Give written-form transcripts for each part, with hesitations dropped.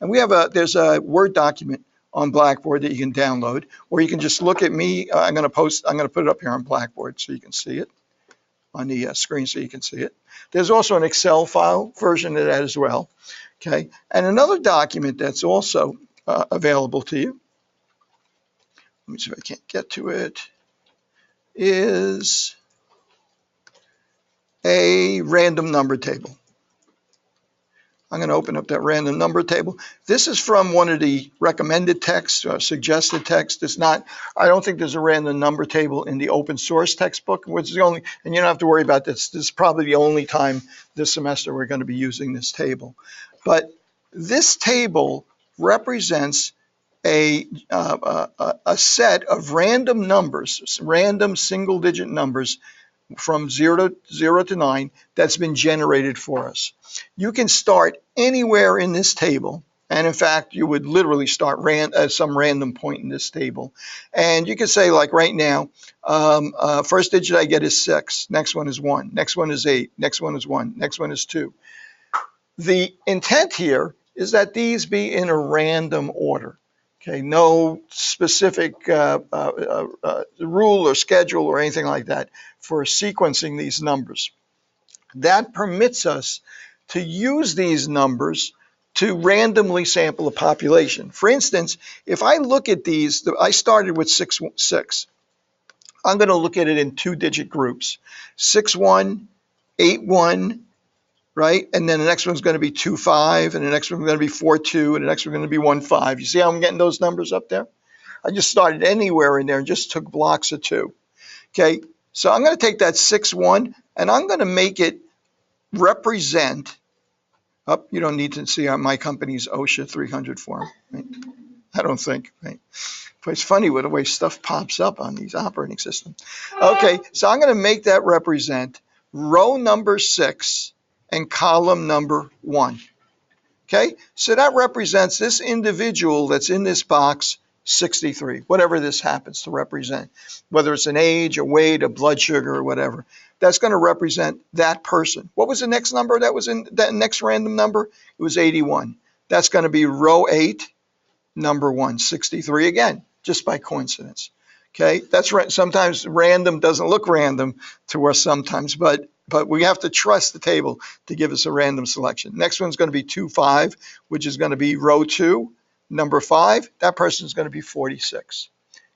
And there's a Word document on Blackboard that you can download, or you can just look at me. I'm going to put it up here on Blackboard so you can see it on the screen so you can see it. There's also an Excel file version of that as well. Okay, and another document that's also available to you, let me see if I can't get to it, is a random number table. I'm going to open up that random number table. This is from one of the recommended texts or suggested texts. It's not, I don't think there's a random number table in the open source textbook, which is the only, and you don't have to worry about this. This is probably the only time this semester we're going to be using this table. But this table represents a set of random numbers, random single-digit numbers from 0 to 9 that's been generated for us. You can start anywhere in this table, and in fact, you would literally start at some random point in this table. And you can say, like right now, first digit I get is 6, next one is 1, next one is 8, next one is 1, next one is 2. The intent here is that these be in a random order. Okay, no specific rule or schedule or anything like that for sequencing these numbers. That permits us to use these numbers to randomly sample a population. For instance, if I look at these, I started with 6. I'm going to look at it in 2-digit groups, 6-1, 8-1, right? And then the next one's going to be 2-5, and the next one's going to be 4-2, and the next one's going to be 1-5. You see how I'm getting those numbers up there? I just started anywhere in there and just took blocks of 2. Okay, so I'm going to take that 6-1, and I'm going to make it represent, you don't need to see my company's OSHA 300 form, right? I don't think, right? But it's funny with the way stuff pops up on these operating systems. Okay, so I'm going to make that represent row number 6 and column number 1. Okay, so that represents this individual that's in this box, 63, whatever this happens to represent, whether it's an age, a weight, a blood sugar, or whatever. That's going to represent that person. What was the next number that was in that next random number? It was 81. That's going to be row 8, number 1, 63 again, just by coincidence. Okay, that's right. Sometimes random doesn't look random to us sometimes, but we have to trust the table to give us a random selection. Next one's going to be 2-5, which is going to be row 2, number 5. That person's going to be 46.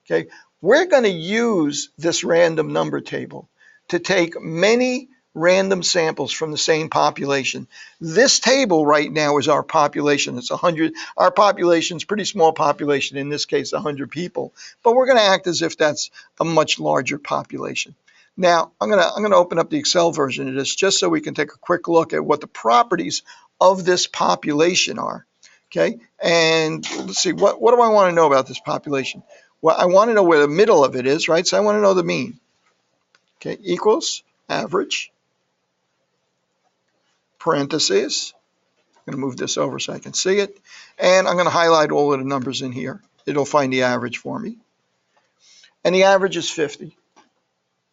Okay, we're going to use this random number table to take many random samples from the same population. This table right now is our population. It's 100. Our population's pretty small population, in this case 100 people, but we're going to act as if that's a much larger population. Now, I'm going to open up the Excel version of this just so we can take a quick look at what the properties of this population are. Okay, and let's see, what do I want to know about this population? Well, I want to know where the middle of it is, right? So I want to know the mean. Okay, equals average, parentheses. I'm going to move this over so I can see it. And I'm going to highlight all of the numbers in here. It'll find the average for me. And the average is 50.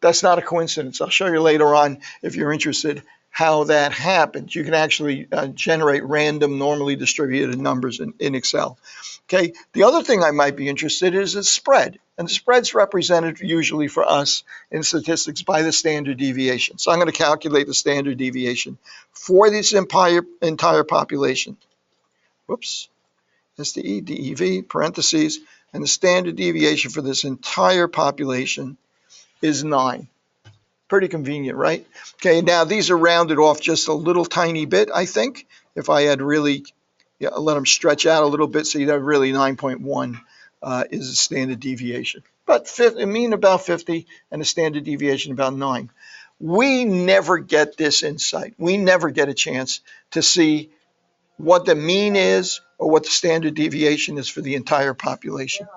That's not a coincidence. I'll show you later on, if you're interested, how that happens. You can actually generate random, normally distributed numbers in Excel. Okay, the other thing I might be interested in is the spread. And the spread's represented usually for us in statistics by the standard deviation. So I'm going to calculate the standard deviation for this entire population. Whoops. That's the DEV, parentheses. And the standard deviation for this entire population is 9. Pretty convenient, right? Okay, now these are rounded off just a little tiny bit, I think. If I had really let them stretch out a little bit, so you'd have really 9.1 is the standard deviation. But a mean about 50 and a standard deviation about 9. We never get this insight. We never get a chance to see what the mean is or what the standard deviation is for the entire population.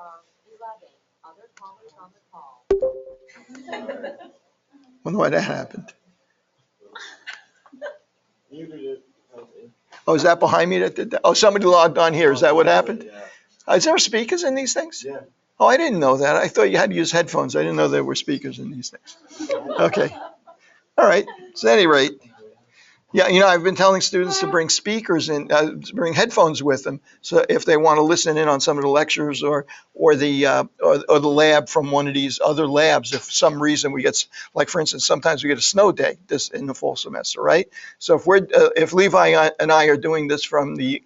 I wonder why that happened. Oh, is that behind me that did that? Oh, somebody logged on here. Is that what happened? Is there speakers in these things? Yeah. Oh, I didn't know that. I thought you had to use headphones. I didn't know there were speakers in these things. Okay. All right. So at any rate, Yeah, I've been telling students to bring speakers and bring headphones with them, so if they want to listen in on some of the lectures or the lab from one of these other labs. If for some reason we get, like for instance, sometimes we get a snow day this in the fall semester, right? So if Levi and I are doing this from the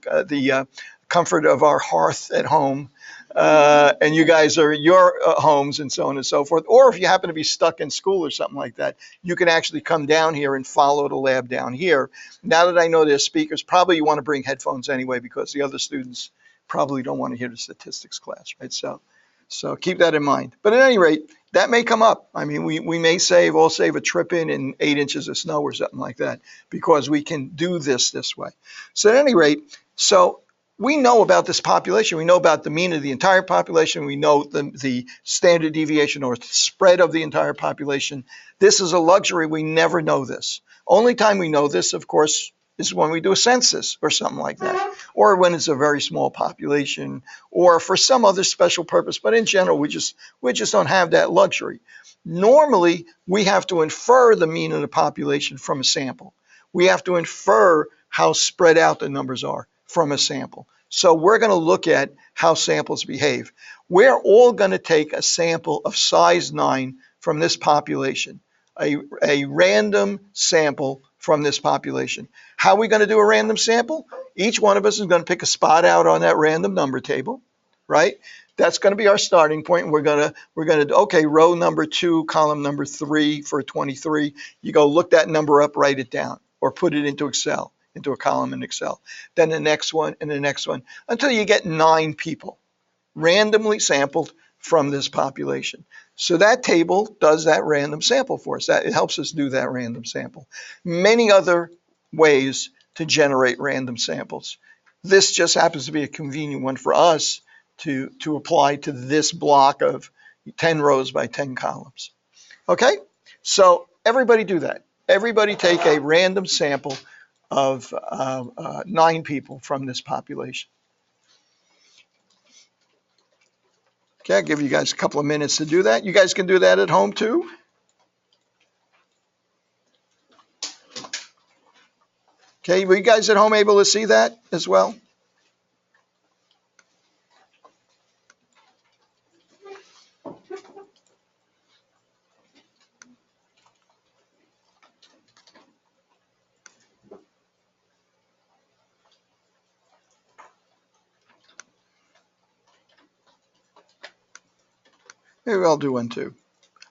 comfort of our hearth at home, and you guys are at your homes and so on and so forth, or if you happen to be stuck in school or something like that, you can actually come down here and follow the lab down here. Now that I know there's speakers, probably you want to bring headphones anyway because the other students probably don't want to hear the statistics class, right? So keep that in mind. But at any rate, that may come up. I mean, we may all save a trip in 8 inches of snow or something like that because we can do this way. So at any rate, so we know about this population. We know about the mean of the entire population. We know the standard deviation or spread of the entire population. This is a luxury. We never know this. Only time we know this, of course, is when we do a census or something like that, or when it's a very small population, or for some other special purpose. But in general, we just don't have that luxury. Normally, we have to infer the mean of the population from a sample. We have to infer how spread out the numbers are from a sample. So we're going to look at how samples behave. We're all going to take a sample of size 9 from this population, a random sample from this population. How are we going to do a random sample? Each one of us is going to pick a spot out on that random number table, right? That's going to be our starting point. We're going to okay, row number 2, column number 3 for 23. You go look that number up, write it down, or put it into Excel, into a column in Excel. Then the next one and the next one until you get 9 people randomly sampled from this population. So that table does that random sample for us. It helps us do that random sample. Many other ways to generate random samples. This just happens to be a convenient one for us to apply to this block of 10 rows by 10 columns. Okay, so everybody do that. Everybody take a random sample of 9 people from this population. Okay, I'll give you guys a couple of minutes to do that. You guys can do that at home too. Okay, were you guys at home able to see that as well? Maybe I'll do one too.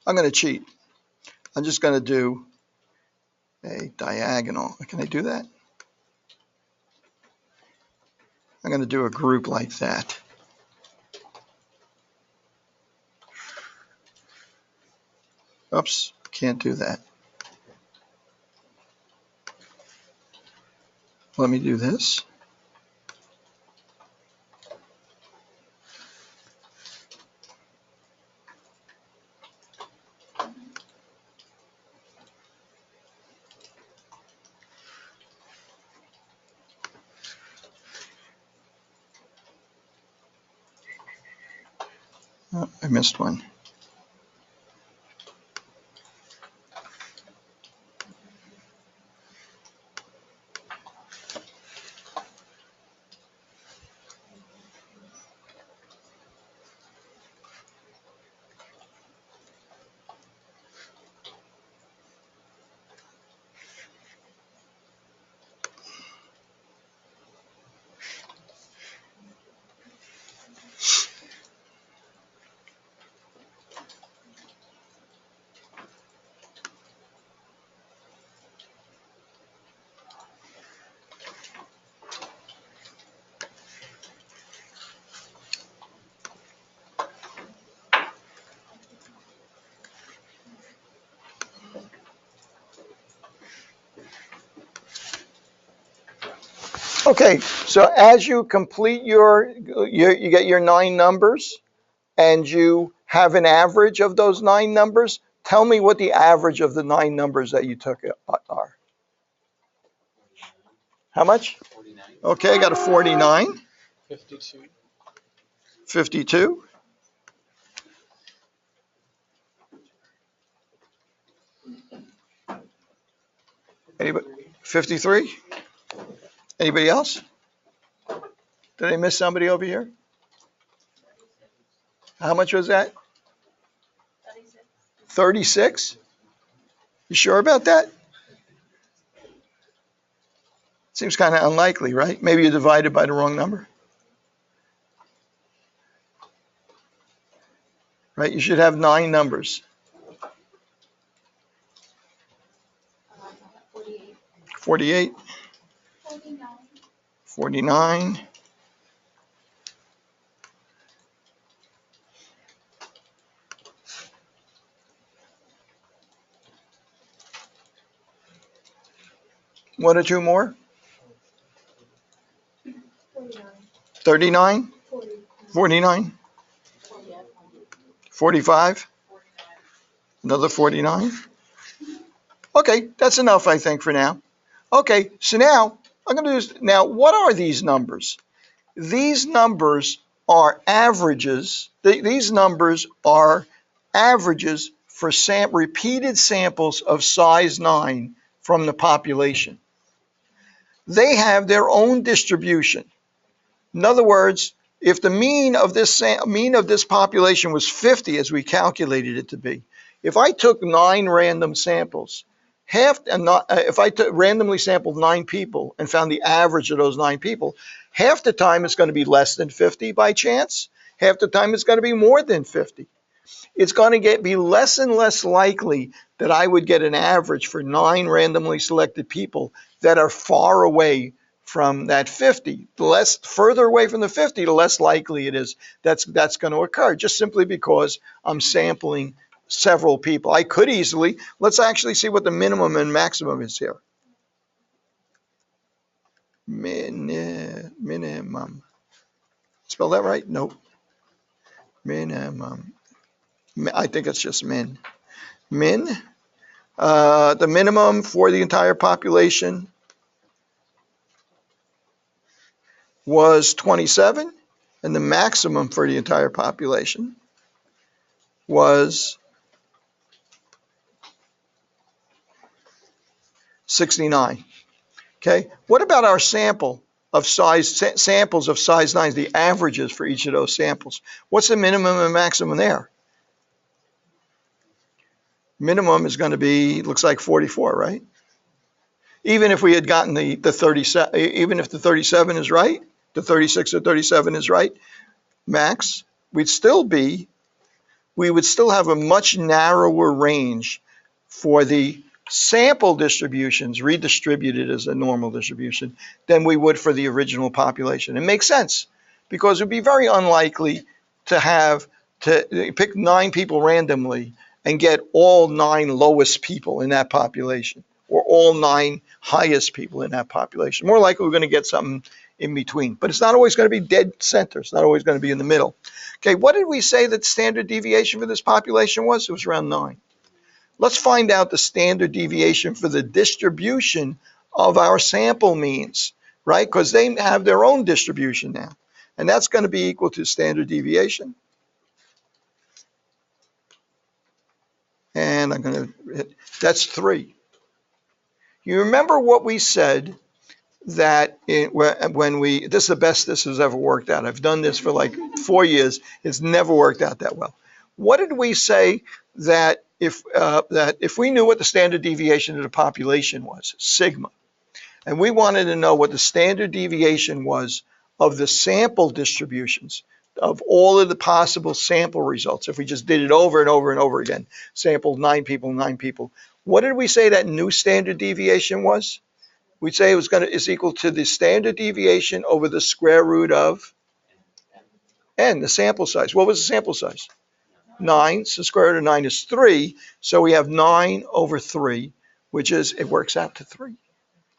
I'm going to cheat. I'm just going to do a diagonal. Can I do that? I'm going to do a group like that. Oops, can't do that. Let me do this. Oh, I missed one. Okay, so as you complete you get your 9 numbers and you have an average of those 9 numbers, tell me what the average of the 9 numbers that you took are. How much? 49. Okay, I got a 49. 52. 52. Anybody? 53? Anybody else? Did I miss somebody over here? How much was that? 36? You sure about that? Seems kind of unlikely, right? Maybe you divided by the wrong number. Right? You should have 9 numbers. 48. 49. One or two more? 39? 49? 45? Another 49? Okay, that's enough, I think, for now. Okay, so now, I'm going to do this. Now, what are these numbers? These numbers are averages. These numbers are averages for repeated samples of size 9 from the population. They have their own distribution. In other words, if the mean of this population was 50, as we calculated it to be, if I took 9 random samples, if I randomly sampled 9 people and found the average of those 9 people, half the time it's going to be less than 50 by chance. Half the time it's going to be more than 50. It's going to be less and less likely that I would get an average for 9 randomly selected people that are far away from that 50. The further away from the 50, the less likely it is that's going to occur, just simply because I'm sampling several people. I could easily, let's actually see what the minimum and maximum is here. Minimum. Spell that right? Nope. Minimum. I think it's just min. Min. The minimum for the entire population was 27, and the maximum for the entire population was 69. Okay, what about our samples of size 9, the averages for each of those samples? What's the minimum and maximum there? Minimum is going to be, looks like 44, right? Even if we had gotten the 37, even if the 37 is right, the 36 or 37 is right, max, we would still have a much narrower range for the sample distributions redistributed as a normal distribution than we would for the original population. It makes sense because it would be very unlikely to pick 9 people randomly and get all 9 lowest people in that population or all 9 highest people in that population. More likely we're going to get something in between, but it's not always going to be dead center. It's not always going to be in the middle. Okay, what did we say that standard deviation for this population was? It was around 9. Let's find out the standard deviation for the distribution of our sample means, right? Because they have their own distribution now. And that's going to be equal to standard deviation. And I'm going to hit, that's 3. You remember what we said that when this is the best this has ever worked out. I've done this for like 4 years. It's never worked out that well. What did we say that if we knew what the standard deviation of the population was, sigma, and we wanted to know what the standard deviation was of the sample distributions of all of the possible sample results, if we just did it over and over and over again, sampled 9 people, what did we say that new standard deviation was? We'd say it's equal to the standard deviation over the square root of n, the sample size. What was the sample size? 9, so the square root of 9 is 3, so we have 9 over 3, which is, it works out to 3.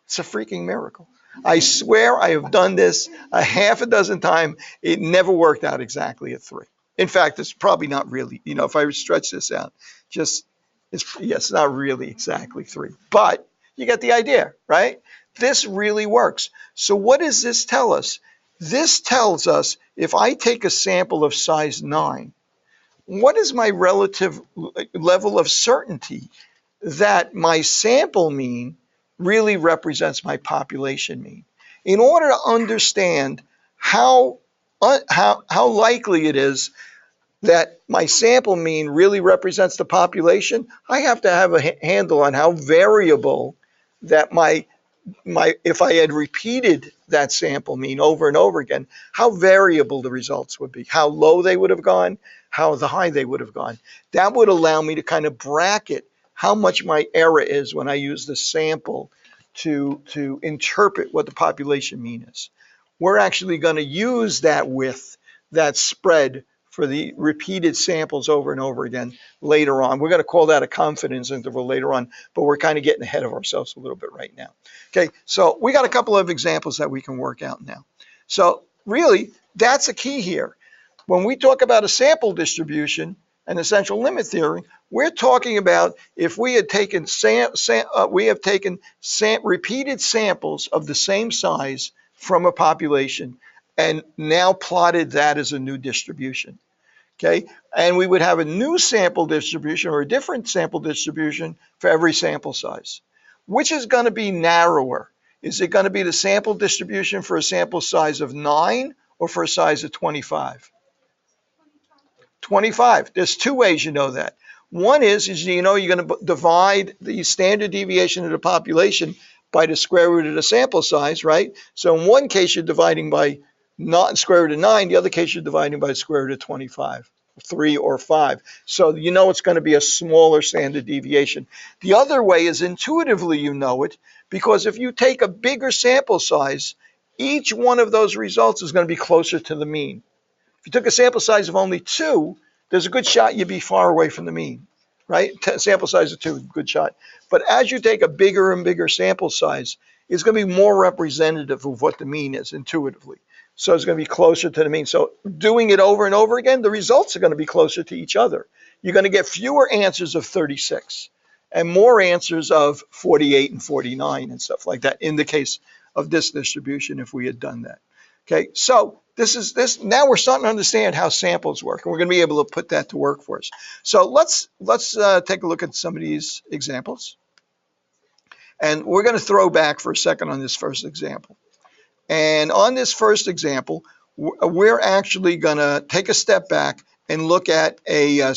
It's a freaking miracle. I swear I have done this a half a dozen times. It never worked out exactly at 3. In fact, it's probably not really, if I stretch this out, it's not really exactly 3. But you get the idea, right? This really works. So what does this tell us? This tells us if I take a sample of size 9, what is my relative level of certainty that my sample mean really represents my population mean. In order to understand how likely it is that my sample mean really represents the population, I have to have a handle on how variable that if I had repeated that sample mean over and over again, how variable the results would be, how low they would have gone, how high they would have gone. That would allow me to kind of bracket how much my error is when I use the sample to interpret what the population mean is. We're actually going to use that width, that spread, for the repeated samples over and over again later on. We're going to call that a confidence interval later on, but we're kind of getting ahead of ourselves a little bit right now. Okay, so we got a couple of examples that we can work out now. So really, that's a key here. When we talk about a sample distribution and the central limit theory, we're talking about if we had taken repeated samples of the same size from a population and now plotted that as a new distribution. Okay, and we would have a new sample distribution or a different sample distribution for every sample size. Which is going to be narrower? Is it going to be the sample distribution for a sample size of 9 or for a size of 25? 25. There's two ways you know that. One is you know you're going to divide the standard deviation of the population by the square root of the sample size, right? So in one case you're dividing by not square root of 9, the other case you're dividing by square root of 25, 3 or 5. So you know it's going to be a smaller standard deviation. The other way is intuitively you know it, because if you take a bigger sample size, each one of those results is going to be closer to the mean. If you took a sample size of only 2, there's a good shot you'd be far away from the mean, right? Sample size of 2, good shot. But as you take a bigger and bigger sample size, it's going to be more representative of what the mean is intuitively. So it's going to be closer to the mean. So doing it over and over again, the results are going to be closer to each other. You're going to get fewer answers of 36 and more answers of 48 and 49 and stuff like that in the case of this distribution if we had done that. Okay, so now we're starting to understand how samples work, and we're going to be able to put that to work for us. So let's take a look at some of these examples. And we're going to throw back for a second on this first example. And on this first example, we're actually going to take a step back and look at a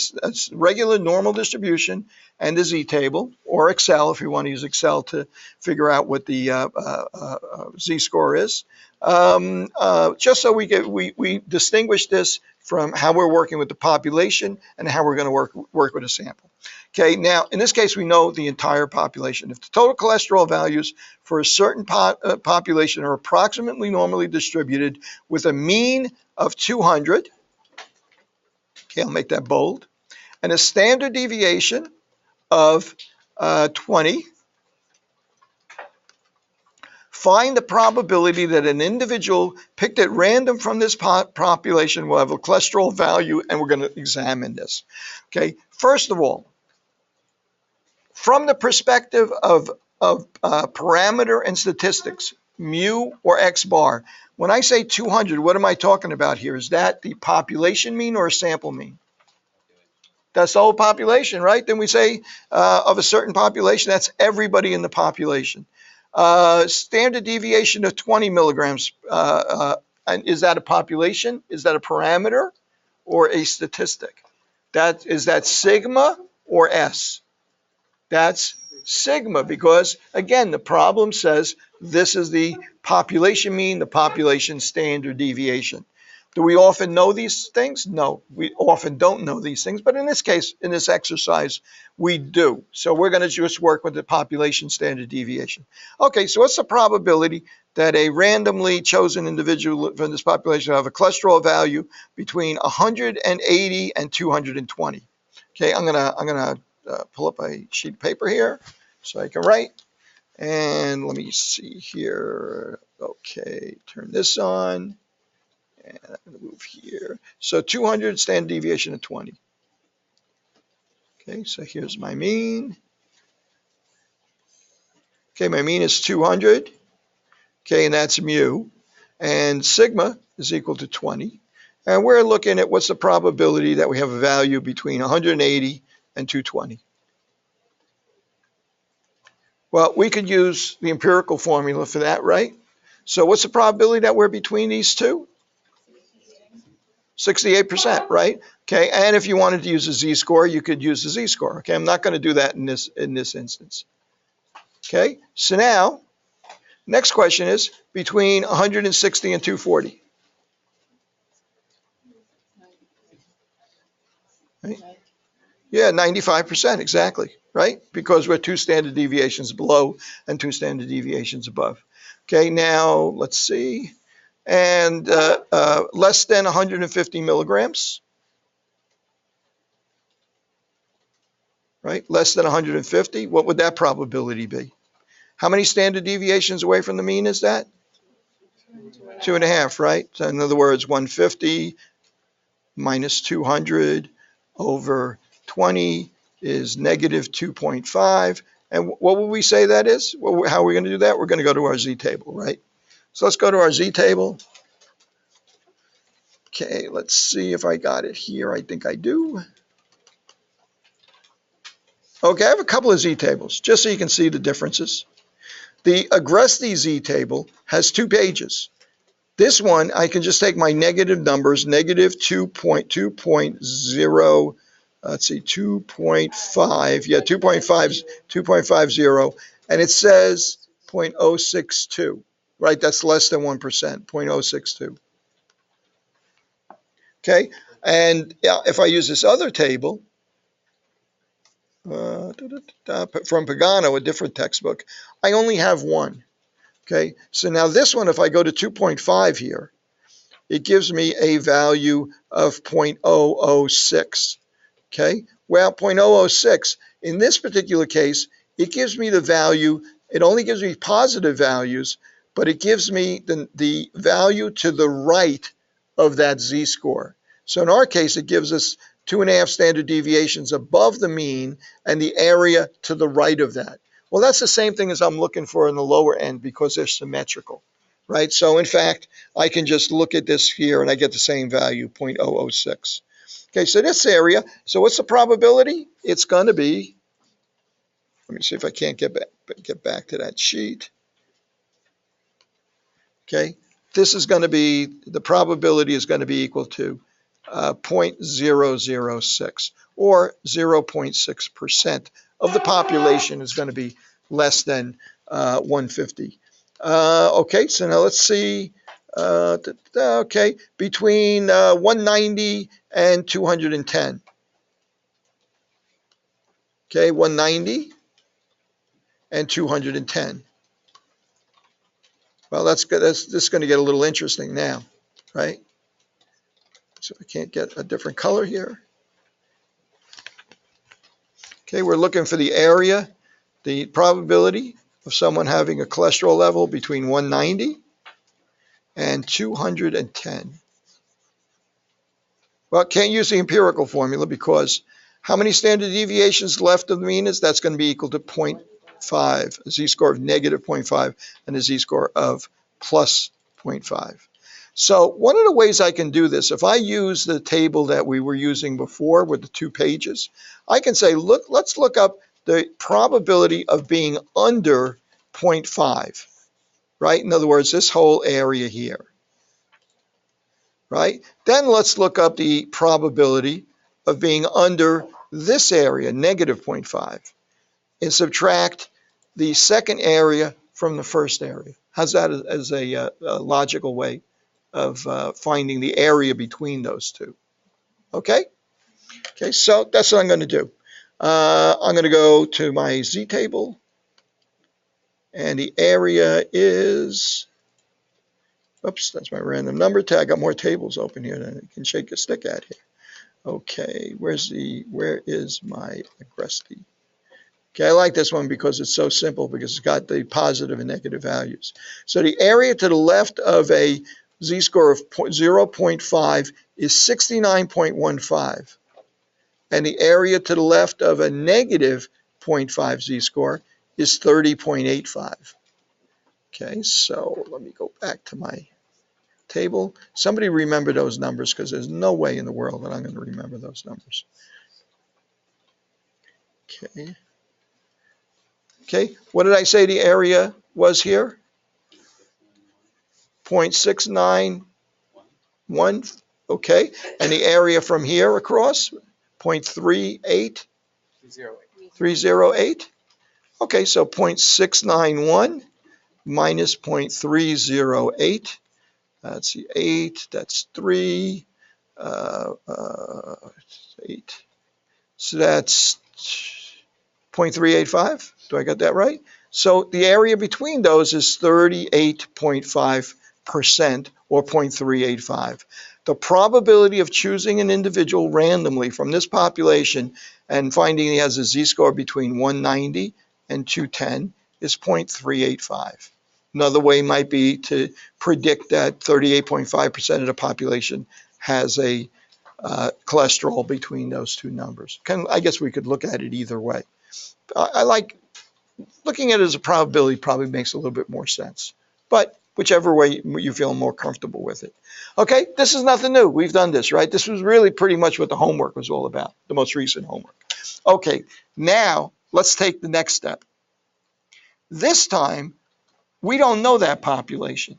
regular normal distribution and the z-table, or Excel if you want to use Excel to figure out what the z-score is. Just so we distinguish this from how we're working with the population and how we're going to work with a sample. Okay, now in this case we know the entire population. If the total cholesterol values for a certain population are approximately normally distributed with a mean of 200, okay, I'll make that bold, and a standard deviation of 20, find the probability that an individual picked at random from this population will have a cholesterol value, and we're going to examine this. Okay, first of all, from the perspective of parameter and statistics, mu or x bar, when I say 200, what am I talking about here? Is that the population mean or a sample mean? That's the whole population, right? Then we say of a certain population, that's everybody in the population. Standard deviation of 20 milligrams. And is that a population? Is that a parameter or a statistic? Is that sigma or S? That's sigma, because again, the problem says this is the population mean, the population standard deviation. Do we often know these things? No, we often don't know these things, but in this case, in this exercise, we do. So we're going to just work with the population standard deviation. Okay, so what's the probability that a randomly chosen individual from this population will have a cholesterol value between 180 and 220? Okay, I'm gonna pull up a sheet of paper here so I can write. And let me see here. Okay, turn this on. And I'm going to move here. So 200, standard deviation of 20. Okay, so here's my mean. Okay, my mean is 200. Okay, and that's mu. And sigma is equal to 20. And we're looking at what's the probability that we have a value between 180 and 220. Well, we could use the empirical formula for that, right? So what's the probability that we're between these two? 68%, right? Okay, and if you wanted to use a z-score, you could use the z-score. Okay, I'm not going to do that in this instance. Okay, so now, next question is between 160 and 240. Right? Yeah, 95%, exactly, right? Because we're 2 standard deviations below and 2 standard deviations above. Okay, now let's see. And less than 150 milligrams, right? Less than 150, what would that probability be? How many standard deviations away from the mean is that? 2.5, right? So in other words, 150 minus 200 over 20 is negative 2.5. And what would we say that is? Well, how are we going to do that? We're going to go to our z table, right? So let's go to our z table. Okay, let's see if I got it here. I think I do. Okay, I have a couple of z tables, just so you can see the differences. The Agresti z table has 2 pages. This one, I can just take my negative numbers, negative 2.0, let's see, 2.5, yeah, 2.50, and it says 0.062, right? That's less than 1%, 0.062. Okay, and if I use this other table, from Pagano, a different textbook, I only have one. Okay, so now this one, if I go to 2.5 here, it gives me a value of 0.006. Okay, well, 0.006, in this particular case, it gives me the value, it only gives me positive values, but it gives me the value to the right of that z-score. So in our case, it gives us 2.5 standard deviations above the mean and the area to the right of that. Well, that's the same thing as I'm looking for in the lower end because they're symmetrical, right? So in fact, I can just look at this here and I get the same value, 0.006. Okay, so this area, so what's the probability? It's going to be, let me see if I can't get back to that sheet. Okay, this is going to be, the probability is going to be equal to 0.006 or 0.6% of the population is going to be less than 150. Okay, so now let's see. Okay, between 190 and 210. Okay, 190 and 210. Well, that's good. This is going to get a little interesting now, right? So I can't get a different color here. Okay, we're looking for the area, the probability of someone having a cholesterol level between 190 and 210. Well, can't use the empirical formula because how many standard deviations left of the mean is? That's going to be equal to 0.5, a z-score of negative 0.5 and a z-score of plus 0.5. So one of the ways I can do this, if I use the table that we were using before with the 2 pages, I can say, look, let's look up the probability of being under 0.5, right? In other words, this whole area here, right? Then let's look up the probability of being under this area, negative 0.5, and subtract the second area from the first area. How's that as a logical way of finding the area between those two? Okay? Okay, so that's what I'm going to do. I'm going to go to my z table, and the area is, oops, that's my random number tag. I got more tables open here than I can shake a stick at here. Okay, where is my Agresti? Okay, I like this one because it's so simple because it's got the positive and negative values. So the area to the left of a z-score of 0.5 is 69.15. And the area to the left of a negative 0.5 z-score is 30.85. Okay, so let me go back to my table. Somebody remember those numbers because there's no way in the world that I'm going to remember those numbers. Okay. Okay, what did I say the area was here? 0.691. Okay, and the area from here across? 0.308. Okay, so 0.691 minus 0.308. That's the 8, that's 3, 8. So that's 0.385. Do I get that right? So the area between those is 38.5% or 0.385. The probability of choosing an individual randomly from this population and finding he has a z-score between 190 and 210 is 0.385. Another way might be to predict that 38.5% of the population has a cholesterol between those two numbers. I guess we could look at it either way. I like looking at it as a probability, probably makes a little bit more sense. But whichever way you feel more comfortable with it. Okay, this is nothing new. We've done this, right? This was really pretty much what the homework was all about, the most recent homework. Okay, now let's take the next step. This time, we don't know that population.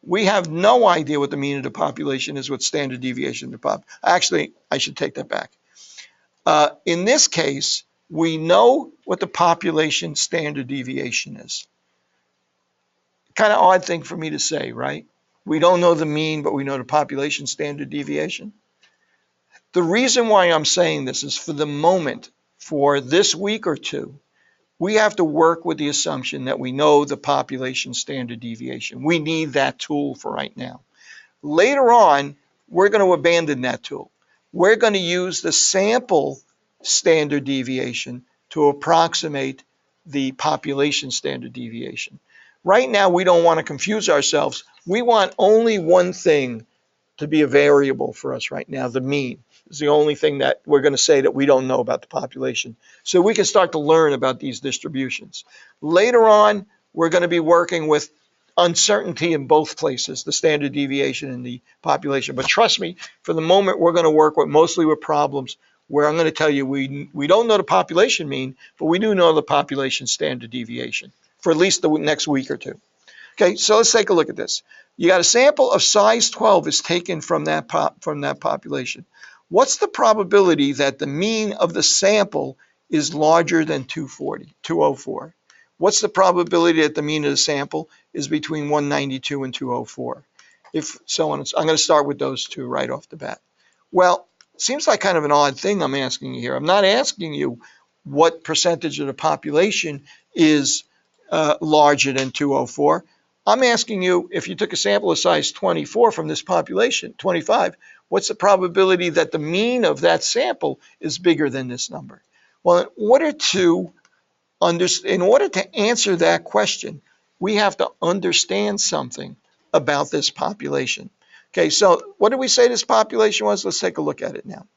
We have no idea what the mean of the population is with standard deviation of the pop. Actually, I should take that back. In this case, we know what the population standard deviation is. Kind of odd thing for me to say, right? We don't know the mean, but we know the population standard deviation. The reason why I'm saying this is for the moment, for this week or two, we have to work with the assumption that we know the population standard deviation. We need that tool for right now. Later on, we're going to abandon that tool. We're going to use the sample standard deviation to approximate the population standard deviation. Right now, we don't want to confuse ourselves. We want only one thing to be a variable for us right now. The mean is the only thing that we're going to say that we don't know about the population. So we can start to learn about these distributions. Later on, we're going to be working with uncertainty in both places, the standard deviation and the population. But trust me, for the moment, we're going to work mostly with problems where I'm going to tell you we don't know the population mean, but we do know the population standard deviation for at least the next week or two. Okay, so let's take a look at this. You got a sample of size 12 is taken from that population. What's the probability that the mean of the sample is larger than 204? What's the probability that the mean of the sample is between 192 and 204? If so on, I'm going to start with those two right off the bat. Well, it seems like kind of an odd thing I'm asking you here. I'm not asking you what percentage of the population is larger than 204. I'm asking you, if you took a sample of size 24 from this population, 25, what's the probability that the mean of that sample is bigger than this number? Well, in order to answer that question, we have to understand something about this population. Okay, so what did we say this population was? Let's take a look at it now.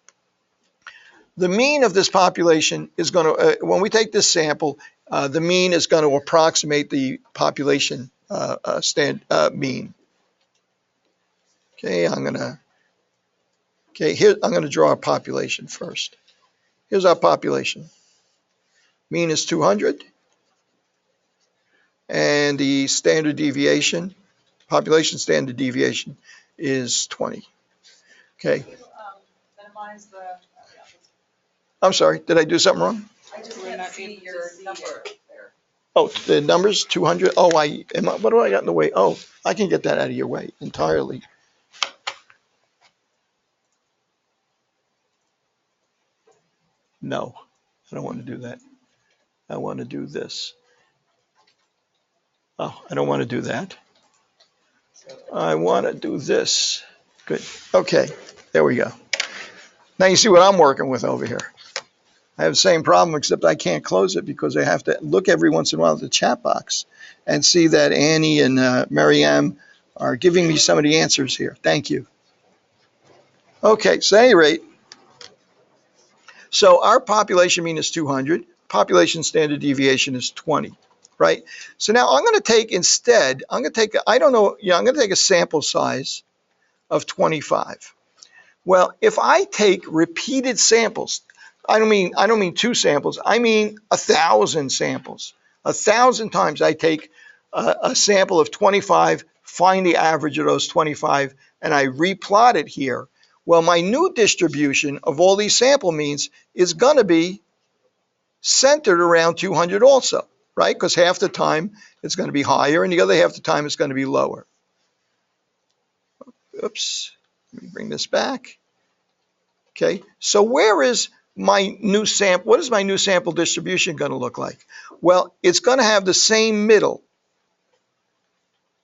The mean of this population is going to, when we take this sample, the mean is going to approximate the population mean. Okay, I'm going to draw a population first. Here's our population. Mean is 200. And the standard deviation, population standard deviation is 20. Okay. Minimize the. I'm sorry, did I do something wrong? I just can't see your number there. Oh, the number's 200. Oh, what do I got in the way? Oh, I can get that out of your way entirely. No, I don't want to do that. I want to do this. Oh, I don't want to do that. I want to do this. Good. Okay, there we go. Now you see what I'm working with over here. I have the same problem, except I can't close it because I have to look every once in a while at the chat box and see that Annie and Maryam are giving me some of the answers here. Thank you. Okay, so at any rate, so our population mean is 200. Population standard deviation is 20, right? So now I'm going to take instead, I'm going to take, I'm going to take a sample size of 25. Well, if I take repeated samples, I don't mean 2 samples, I mean 1,000 samples. 1,000 times I take a sample of 25, find the average of those 25, and I replot it here. Well, my new distribution of all these sample means is going to be centered around 200 also, right? Because half the time it's going to be higher and the other half the time it's going to be lower. Oops, let me bring this back. Okay, so where is my new sample? What is my new sample distribution going to look like? Well, it's going to have the same middle,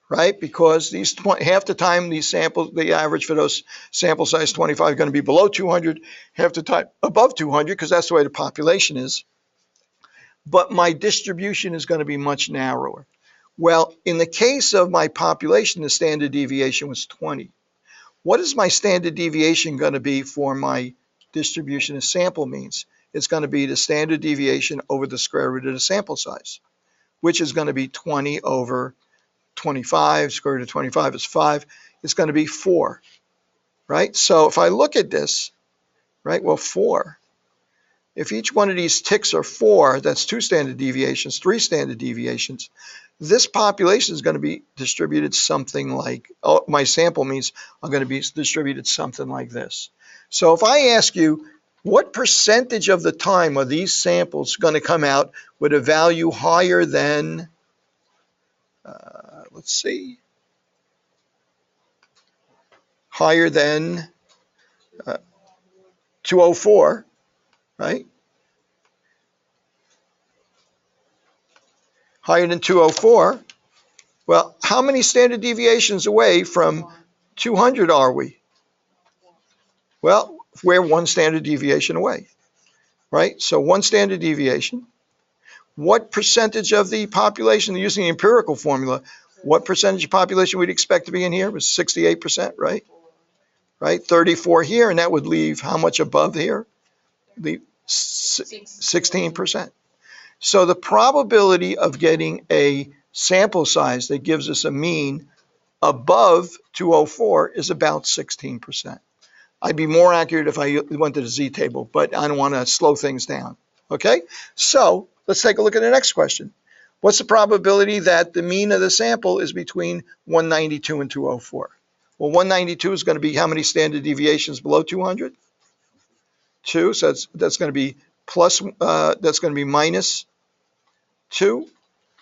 right? Because these half the time these samples, the average for those sample size 25 is going to be below 200, half the time above 200, because that's the way the population is. But my distribution is going to be much narrower. Well, in the case of my population, the standard deviation was 20. What is my standard deviation going to be for my distribution of sample means? It's going to be the standard deviation over the square root of the sample size, which is going to be 20 over 25. Square root of 25 is 5. It's going to be 4, right? So if I look at this, right, well, 4. If each one of these ticks are 4, that's 2 standard deviations, 3 standard deviations. This population is going to be distributed something like, oh, my sample means are going to be distributed something like this. So if I ask you, what percentage of the time are these samples going to come out with a value higher than, let's see, higher than 204, right? Higher than 204. Well, how many standard deviations away from 200 are we? Well, we're 1 standard deviation away, right? So 1 standard deviation. What percentage of the population, using the empirical formula, what percentage of population we'd expect to be in here? It was 68%, right? Right, 34 here, and that would leave how much above here? Leave 16%. So the probability of getting a sample size that gives us a mean above 204 is about 16%. I'd be more accurate if I went to the Z table, but I don't want to slow things down. Okay, so let's take a look at the next question. What's the probability that the mean of the sample is between 192 and 204? Well, 192 is going to be how many standard deviations below 200? 2, so that's going to be plus, that's going to be minus 2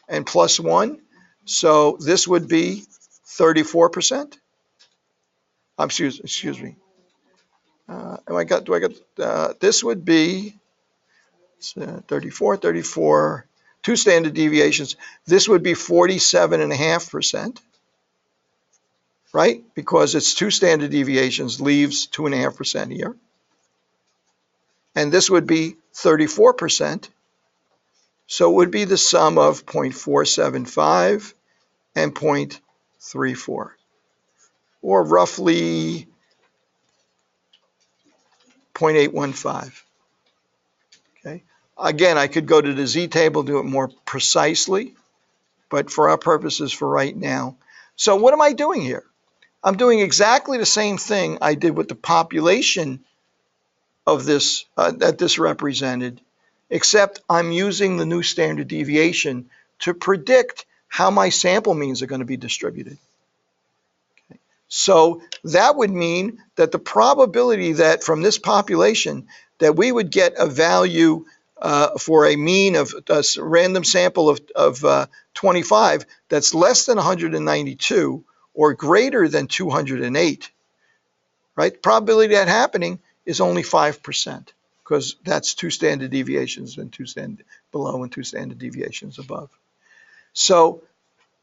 and plus 1. So this would be 34%. Excuse me. This would be 34, 2 standard deviations. This would be 47.5%, right? Because it's 2 standard deviations leaves 2.5% here. And this would be 34%. So it would be the sum of 0.475 and 0.34, or roughly 0.815. Okay. Again, I could go to the Z table, do it more precisely, but for our purposes for right now. So what am I doing here? I'm doing exactly the same thing I did with the population of this that this represented, except I'm using the new standard deviation to predict how my sample means are going to be distributed. Okay. So that would mean that the probability that from this population that we would get a value for a mean of a random sample of 25 that's less than 192 or greater than 208, right? The probability of that happening is only 5%, because that's 2 standard deviations and 2 standard below and 2 standard deviations above. So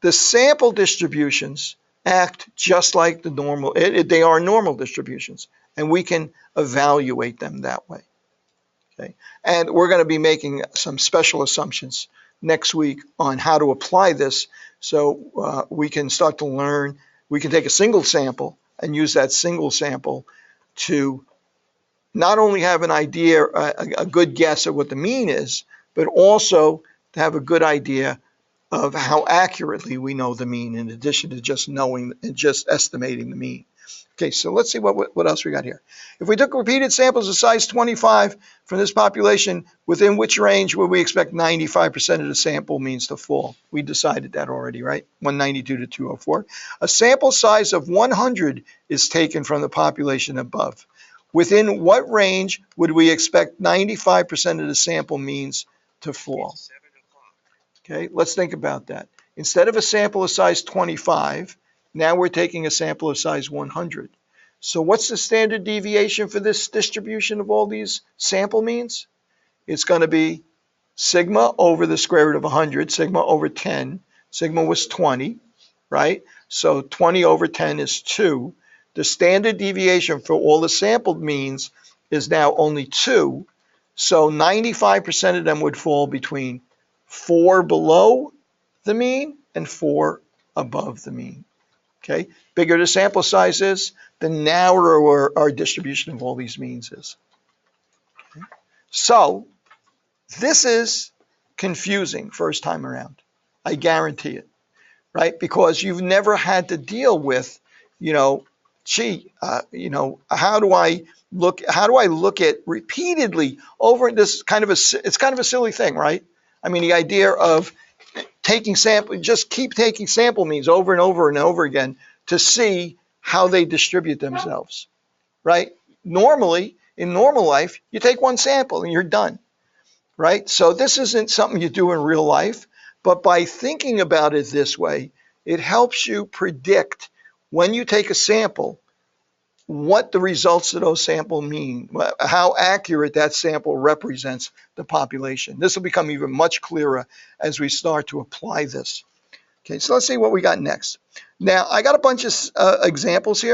the sample distributions act just like the normal, they are normal distributions, and we can evaluate them that way. Okay. And we're going to be making some special assumptions next week on how to apply this, so we can start to learn. We can take a single sample and use that single sample to not only have an idea, a good guess at what the mean is, but also to have a good idea of how accurately we know the mean, in addition to just knowing and just estimating the mean. Okay, so let's see what else we got here. If we took repeated samples of size 25 from this population, within which range would we expect 95% of the sample means to fall? We decided that already, right? 192 to 204. A sample size of 100 is taken from the population above. Within what range would we expect 95% of the sample means to fall? Okay, let's think about that. Instead of a sample of size 25, now we're taking a sample of size 100. So what's the standard deviation for this distribution of all these sample means? It's going to be sigma over the square root of 100, sigma over 10. Sigma was 20, right? So 20 over 10 is 2. The standard deviation for all the sampled means is now only 2. So 95% of them would fall between 4 below the mean and 4 above the mean. Okay, bigger the sample size is, the narrower our distribution of all these means is. Okay. So this is confusing first time around. I guarantee it, right? Because you've never had to deal with, how do I look at repeatedly over this it's kind of a silly thing, right? I mean, the idea of just keep taking sample means over and over and over again to see how they distribute themselves, right? Normally, in normal life, you take one sample and you're done, right? So this isn't something you do in real life, but by thinking about it this way, it helps you predict when you take a sample, what the results of those samples mean, how accurate that sample represents the population. This will become even much clearer as we start to apply this. Okay, so let's see what we got next. Now, I got a bunch of examples here.